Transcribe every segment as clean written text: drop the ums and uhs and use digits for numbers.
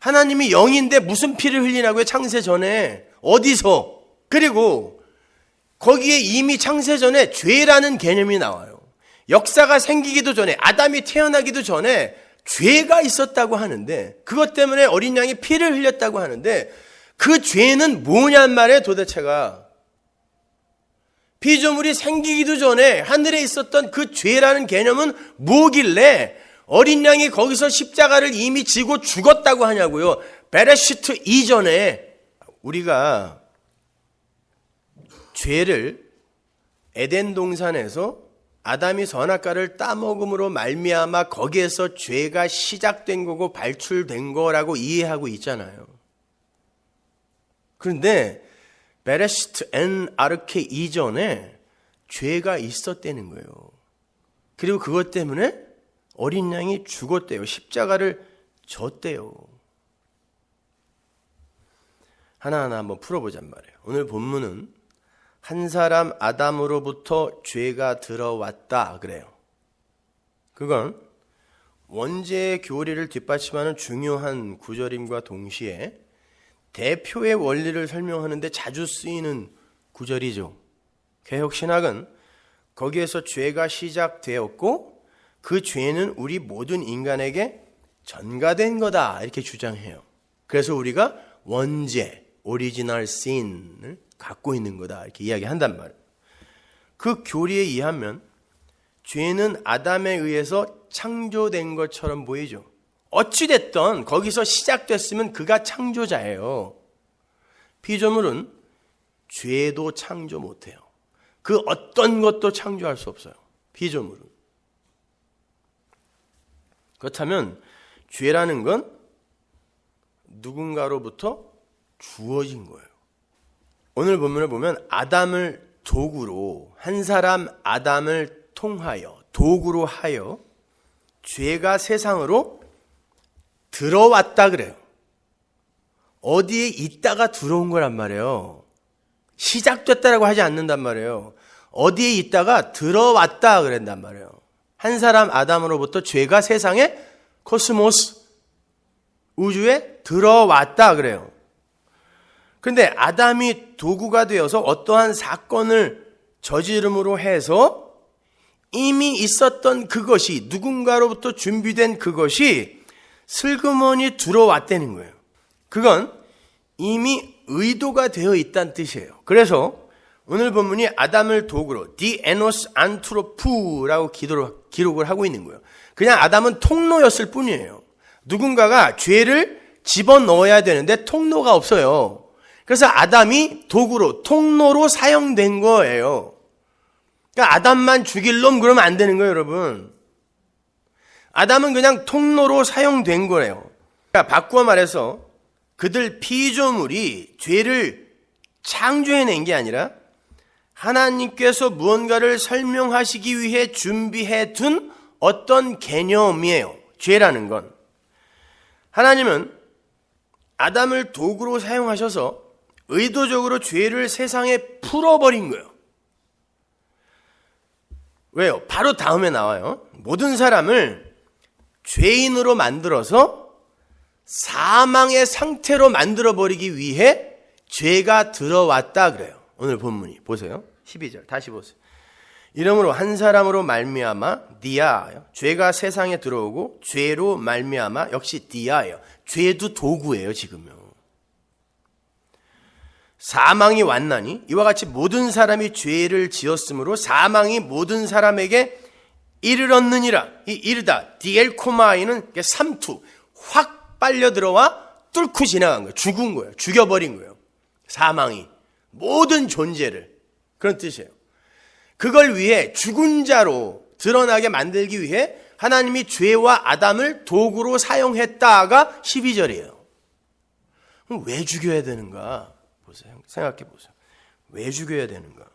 하나님이 영인데 무슨 피를 흘리냐고요? 창세 전에. 어디서? 그리고 거기에 이미 창세 전에 죄라는 개념이 나와요. 역사가 생기기도 전에, 아담이 태어나기도 전에 죄가 있었다고 하는데, 그것 때문에 어린 양이 피를 흘렸다고 하는데, 그 죄는 뭐냔 말이에요, 도대체가. 피조물이 생기기도 전에 하늘에 있었던 그 죄라는 개념은 뭐길래 어린 양이 거기서 십자가를 이미 지고 죽었다고 하냐고요. 베레시트 이전에 우리가 죄를 에덴 동산에서 아담이 선악과를 따먹음으로 말미암아 거기에서 죄가 시작된 거고 발출된 거라고 이해하고 있잖아요. 그런데 베레시트 엔 아르케 이전에 죄가 있었다는 거예요. 그리고 그것 때문에 어린 양이 죽었대요. 십자가를 졌대요. 하나하나 한번 풀어보잔 말이에요. 오늘 본문은 한 사람 아담으로부터 죄가 들어왔다 그래요. 그건 원죄의 교리를 뒷받침하는 중요한 구절임과 동시에 대표의 원리를 설명하는데 자주 쓰이는 구절이죠. 개혁신학은 거기에서 죄가 시작되었고 그 죄는 우리 모든 인간에게 전가된 거다 이렇게 주장해요. 그래서 우리가 원죄, 오리지널 신을 갖고 있는 거다 이렇게 이야기한단 말이에요. 그 교리에 의하면 죄는 아담에 의해서 창조된 것처럼 보이죠. 어찌됐든 거기서 시작됐으면 그가 창조자예요. 피조물은 죄도 창조 못해요. 그 어떤 것도 창조할 수 없어요. 피조물은. 그렇다면 죄라는 건 누군가로부터 주어진 거예요. 오늘 본문을 보면 아담을 도구로, 한 사람 아담을 통하여, 도구로 하여 죄가 세상으로 들어왔다 그래요. 어디에 있다가 들어온 거란 말이에요. 시작됐다라고 하지 않는단 말이에요. 어디에 있다가 들어왔다 그랬단 말이에요. 한 사람 아담으로부터 죄가 세상에 코스모스, 우주에 들어왔다 그래요. 그런데 아담이 도구가 되어서 어떠한 사건을 저지름으로 해서 이미 있었던 그것이, 누군가로부터 준비된 그것이 슬그머니 들어왔다는 거예요. 그건 이미 의도가 되어 있다는 뜻이에요. 그래서 오늘 본문이 아담을 도구로 디에노스 안트로푸라고 기록을 하고 있는 거예요. 그냥 아담은 통로였을 뿐이에요. 누군가가 죄를 집어넣어야 되는데 통로가 없어요. 그래서 아담이 도구로, 통로로 사용된 거예요. 그러니까 아담만 죽일 놈 그러면 안 되는 거예요, 여러분. 아담은 그냥 통로로 사용된 거예요. 그러니까 바꾸어 말해서 그들 피조물이 죄를 창조해낸 게 아니라 하나님께서 무언가를 설명하시기 위해 준비해 둔 어떤 개념이에요. 죄라는 건. 하나님은 아담을 도구로 사용하셔서 의도적으로 죄를 세상에 풀어버린 거예요. 왜요? 바로 다음에 나와요. 모든 사람을 죄인으로 만들어서 사망의 상태로 만들어버리기 위해 죄가 들어왔다 그래요. 오늘 본문이. 보세요. 12절 다시 보세요. 이러므로 한 사람으로 말미암아 디아예요. 죄가 세상에 들어오고 죄로 말미암아 역시 디아예요. 죄도 도구예요. 지금요. 사망이 왔나니 이와 같이 모든 사람이 죄를 지었으므로 사망이 모든 사람에게 이르렀느니라. 이 이르다 디엘코마이는 삼투 확 빨려 들어와 뚫고 지나간 거예요. 죽은 거예요. 죽여버린 거예요. 사망이 모든 존재를. 그런 뜻이에요. 그걸 위해 죽은 자로 드러나게 만들기 위해 하나님이 죄와 아담을 도구로 사용했다가 12절이에요. 그럼 왜 죽여야 되는가? 보세요. 생각해 보세요. 왜 죽여야 되는가?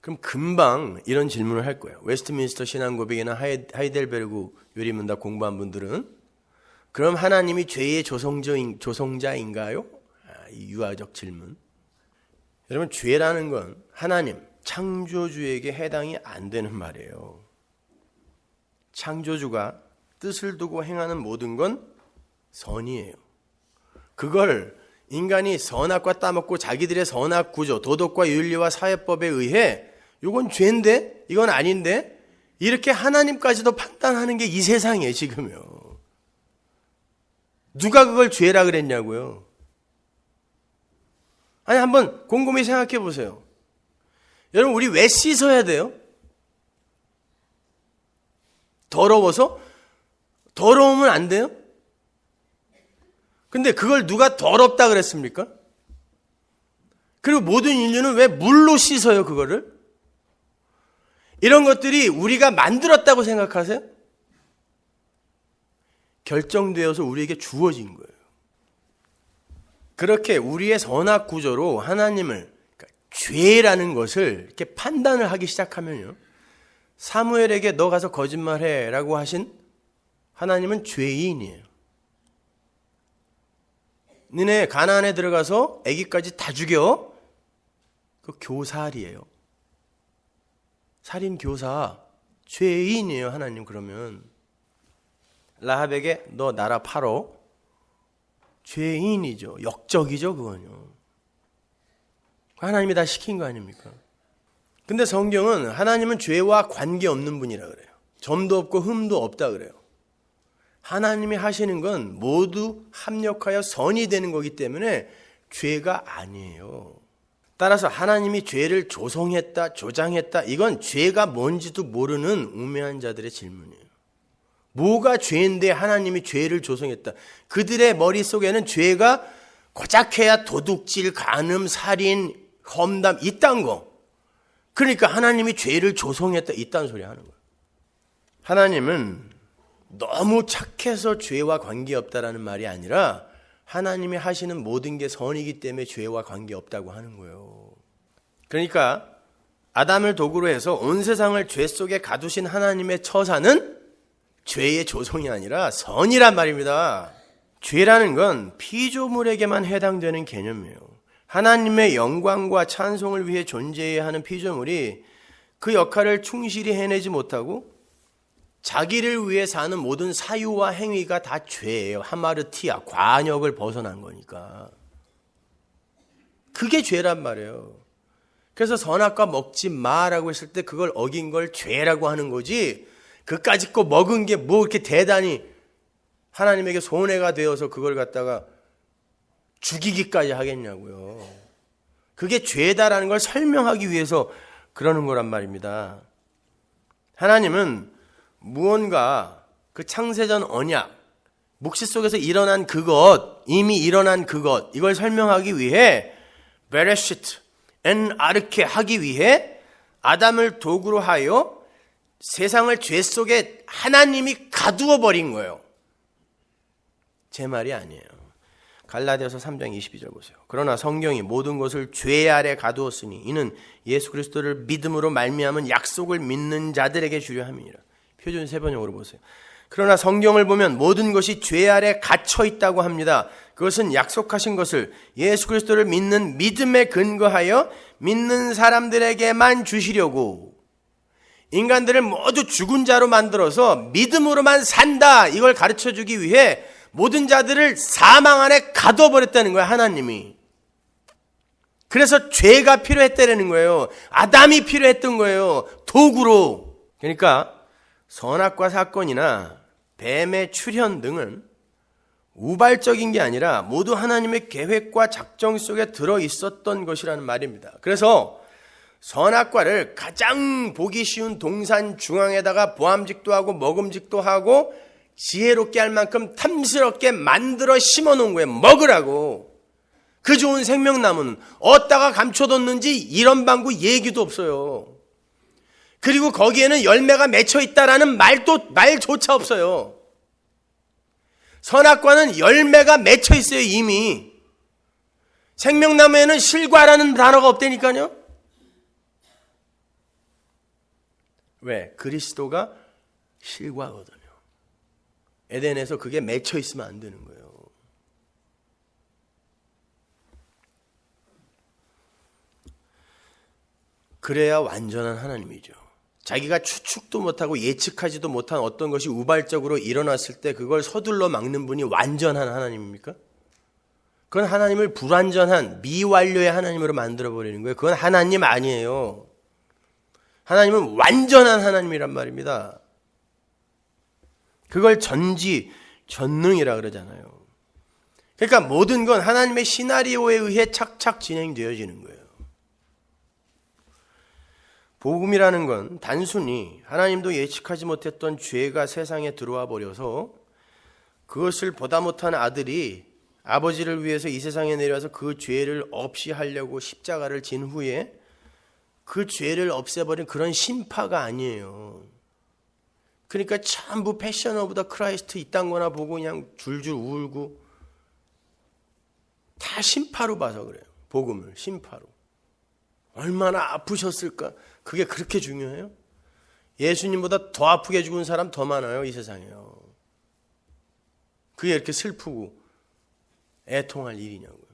그럼 금방 이런 질문을 할 거예요. 웨스트민스터 신앙고백이나 하이델베르그 요리문답 공부한 분들은 그럼 하나님이 죄의 조성자인가요? 이 유아적 질문. 여러분, 죄라는 건 하나님, 창조주에게 해당이 안 되는 말이에요. 창조주가 뜻을 두고 행하는 모든 건 선이에요. 그걸 인간이 선악과 따먹고 자기들의 선악 구조, 도덕과 윤리와 사회법에 의해 이건 죄인데 이건 아닌데 이렇게 하나님까지도 판단하는 게 이 세상이에요. 지금요. 누가 그걸 죄라 그랬냐고요. 아니 한번 곰곰이 생각해 보세요. 여러분 우리 왜 씻어야 돼요? 더러워서? 더러우면 안 돼요? 근데 그걸 누가 더럽다 그랬습니까? 그리고 모든 인류는 왜 물로 씻어요, 그거를? 이런 것들이 우리가 만들었다고 생각하세요? 결정되어서 우리에게 주어진 거예요. 그렇게 우리의 선악 구조로 하나님을, 그러니까 죄라는 것을 이렇게 판단을 하기 시작하면요. 사무엘에게 너 가서 거짓말해 라고 하신 하나님은 죄인이에요. 너네 가나안에 들어가서 아기까지 다 죽여. 그 교살이에요. 살인 교사. 죄인이에요, 하나님. 그러면 라합에게 너 나라 팔어. 죄인이죠. 역적이죠, 그건요. 하나님이 다 시킨 거 아닙니까? 근데 성경은 하나님은 죄와 관계없는 분이라 그래요. 점도 없고 흠도 없다 그래요. 하나님이 하시는 건 모두 합력하여 선이 되는 거기 때문에 죄가 아니에요. 따라서 하나님이 죄를 조성했다, 조장했다, 이건 죄가 뭔지도 모르는 우매한 자들의 질문이에요. 뭐가 죄인데 하나님이 죄를 조성했다. 그들의 머릿속에는 죄가 고작해야 도둑질, 간음, 살인, 험담 이딴 거. 그러니까 하나님이 죄를 조성했다 이딴 소리 하는 거예요. 하나님은 너무 착해서 죄와 관계없다라는 말이 아니라 하나님이 하시는 모든 게 선이기 때문에 죄와 관계없다고 하는 거예요. 그러니까 아담을 도구로 해서 온 세상을 죄 속에 가두신 하나님의 처사는 죄의 조성이 아니라 선이란 말입니다. 죄라는 건 피조물에게만 해당되는 개념이에요. 하나님의 영광과 찬송을 위해 존재해야 하는 피조물이 그 역할을 충실히 해내지 못하고 자기를 위해 사는 모든 사유와 행위가 다 죄예요. 하마르티아, 관역을 벗어난 거니까. 그게 죄란 말이에요. 그래서 선악과 먹지 마라고 했을 때 그걸 어긴 걸 죄라고 하는 거지, 그까짓 거 먹은 게 뭐 이렇게 대단히 하나님에게 손해가 되어서 그걸 갖다가 죽이기까지 하겠냐고요. 그게 죄다라는 걸 설명하기 위해서 그러는 거란 말입니다. 하나님은 무언가 그 창세전 언약, 묵시 속에서 일어난 그것, 이미 일어난 그것, 이걸 설명하기 위해 베레시트, 엔 아르케 하기 위해 아담을 도구로 하여 세상을 죄 속에 하나님이 가두어 버린 거예요. 제 말이 아니에요. 갈라디아서 3장 22절 보세요. 그러나 성경이 모든 것을 죄 아래 가두었으니 이는 예수 그리스도를 믿음으로 말미암은 약속을 믿는 자들에게 주려 함이니라. 표준 세번역으로 보세요. 그러나 성경을 보면 모든 것이 죄 아래 갇혀 있다고 합니다. 그것은 약속하신 것을 예수 그리스도를 믿는 믿음에 근거하여 믿는 사람들에게만 주시려고, 인간들을 모두 죽은 자로 만들어서 믿음으로만 산다, 이걸 가르쳐주기 위해 모든 자들을 사망 안에 가둬버렸다는 거예요, 하나님이. 그래서 죄가 필요했다는 거예요. 아담이 필요했던 거예요, 도구로. 그러니까 선악과 사건이나 뱀의 출현 등은 우발적인 게 아니라 모두 하나님의 계획과 작정 속에 들어있었던 것이라는 말입니다. 그래서 선악과를 가장 보기 쉬운 동산 중앙에다가 보암직도 하고 먹음직도 하고 지혜롭게 할 만큼 탐스럽게 만들어 심어놓은 거예요. 먹으라고. 그 좋은 생명나무는 어디다가 감춰뒀는지 이런 방구 얘기도 없어요. 그리고 거기에는 열매가 맺혀 있다라는 말조차 없어요. 선악과는 열매가 맺혀 있어요, 이미. 생명나무에는 실과라는 단어가 없다니까요. 왜? 그리스도가 실과거든요. 에덴에서 그게 맺혀 있으면 안 되는 거예요. 그래야 완전한 하나님이죠. 자기가 추측도 못하고 예측하지도 못한 어떤 것이 우발적으로 일어났을 때 그걸 서둘러 막는 분이 완전한 하나님입니까? 그건 하나님을 불완전한 미완료의 하나님으로 만들어버리는 거예요. 그건 하나님 아니에요. 하나님은 완전한 하나님이란 말입니다. 그걸 전지전능이라 그러잖아요. 그러니까 모든 건 하나님의 시나리오에 의해 착착 진행되어지는 거예요. 복음이라는 건 단순히 하나님도 예측하지 못했던 죄가 세상에 들어와 버려서 그것을 보다 못한 아들이 아버지를 위해서 이 세상에 내려와서 그 죄를 없이 하려고 십자가를 진 후에 그 죄를 없애버린 그런 심파가 아니에요. 그러니까 전부 패션 오브 더 크라이스트 이딴 거나 보고 그냥 줄줄 울고 다 심파로 봐서 그래요. 복음을 심파로. 얼마나 아프셨을까? 그게 그렇게 중요해요? 예수님보다 더 아프게 죽은 사람 더 많아요, 이 세상에요. 그게 이렇게 슬프고 애통할 일이냐고요.